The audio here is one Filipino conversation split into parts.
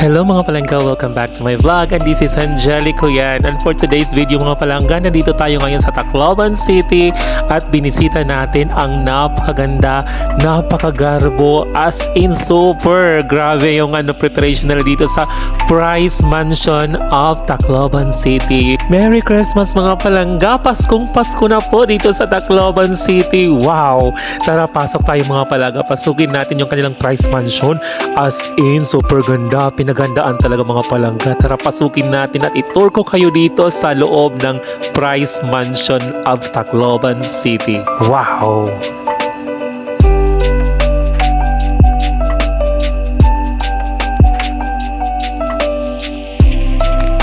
Hello mga palangga, welcome back to my vlog and this is Angelico yan. And for today's video mga palangga, nandito tayo ngayon sa Tacloban City at binisita natin ang napakaganda, napakagarbo, as in super grabe yung preparation nila dito sa Price Mansion of Tacloban City. Merry Christmas mga palangga, Paskong Pasko na po dito sa Tacloban City. Wow! Tara, pasok tayo mga palangga, pasukin natin yung kanilang Price Mansion, as in super ganda, pinagandaan talaga mga palangga. Tara, pasukin natin at itour ko kayo dito sa loob ng Price Mansion of Tacloban City. Wow!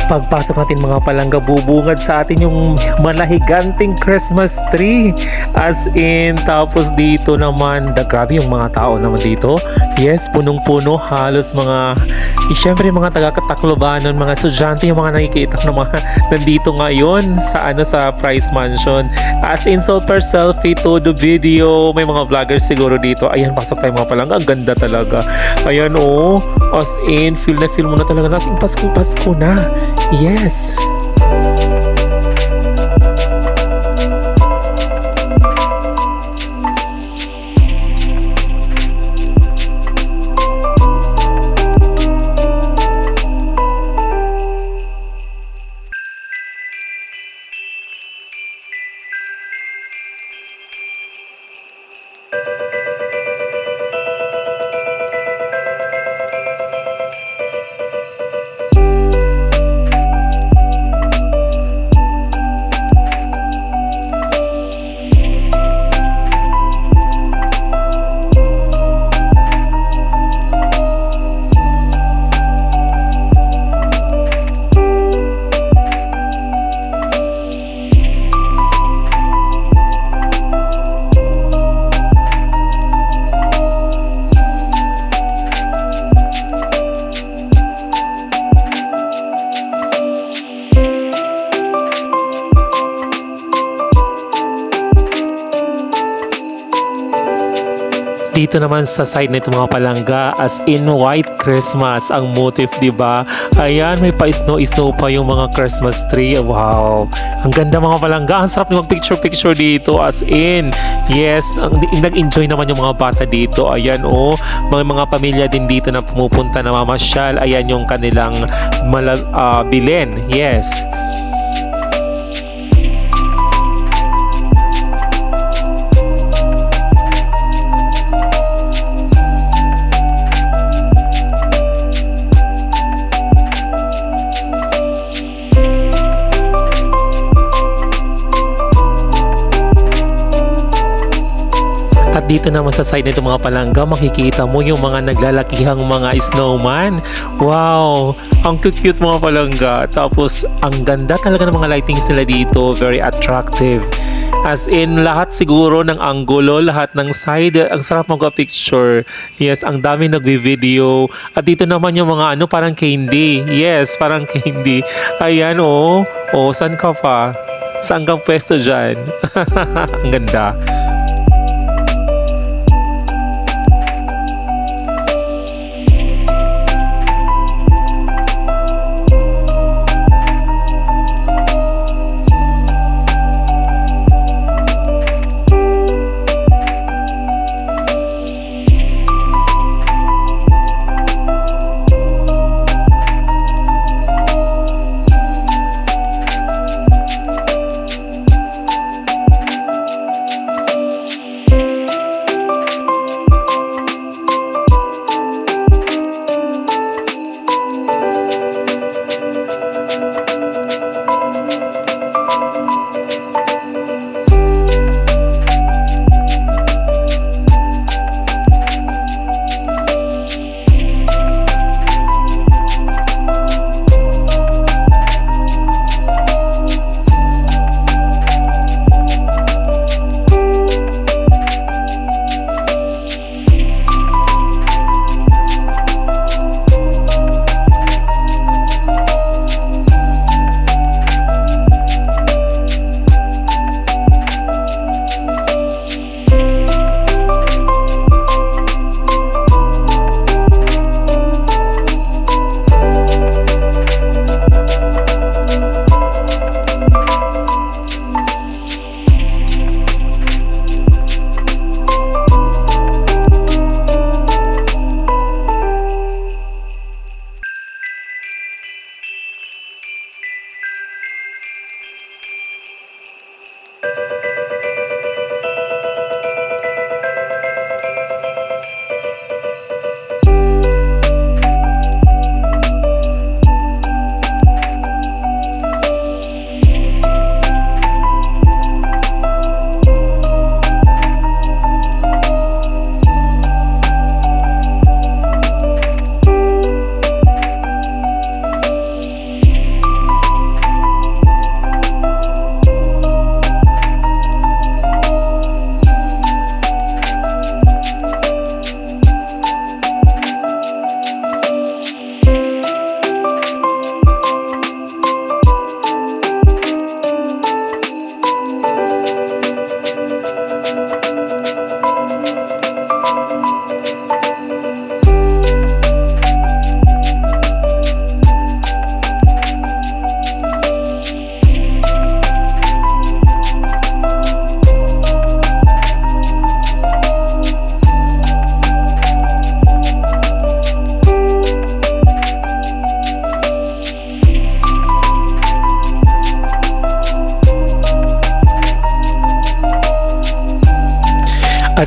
Pagpasok natin mga palangga, bubungad sa atin yung malahiganting Christmas tree. As in, tapos dito naman, grabe yung mga tao naman dito. Yes, punong-puno, halos mga, syempre mga taga-Taclobanon, mga estudyante yung mga nakikita na mga nandito ngayon sa sa Price Mansion. As in, super selfie to the video. May mga vloggers siguro dito. Ayan, pasok tayo mga palangga. Ang ganda talaga. Ayan, oh. As in, feel mo na talaga. As in, Pasko na. Yes. Dito naman sa side nito mga palangga, as in white Christmas ang motif, di ba? Ayan, may pa-snow pa yung mga Christmas tree. Wow! Ang ganda mga palangga. Ang sarap na mag-picture dito, as in. Yes, nag-enjoy naman yung mga bata dito. Ayan, oh. Mga pamilya din dito na pumupunta na mamasyal. Ayan yung kanilang bilin. Yes. At dito naman sa side nito mga palangga, makikita mo yung mga naglalakihang mga snowman. Wow! Ang cute mga palangga. Tapos, ang ganda talaga ng mga lightings nila dito. Very attractive. As in, lahat siguro ng anggulo, lahat ng side, ang sarap mag-picture. Yes, ang dami nagbi-video. At dito naman yung mga parang candy. Yes, parang candy. Ayan, oh. Oh, saan ka pa? Saan kang pwesto dyan? Ang ganda.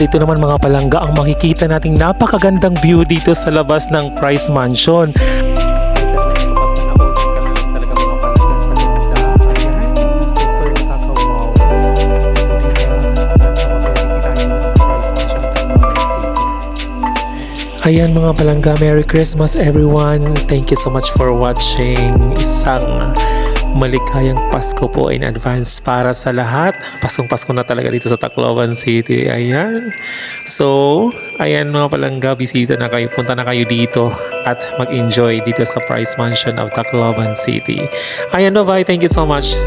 At ito naman mga palangga ang makikita nating napakagandang view dito sa labas ng Price Mansion. Ayan mga palangga, Merry Christmas everyone! Thank you so much for watching. Isang maligayang Pasko po in advance para sa lahat. Paskong-Pasko na talaga dito sa Tacloban City. Ayan. So, ayan mga palangga, bisita na kayo. Punta na kayo dito at mag-enjoy dito sa Price Mansion of Tacloban City. Ayan, bye-bye. Thank you so much.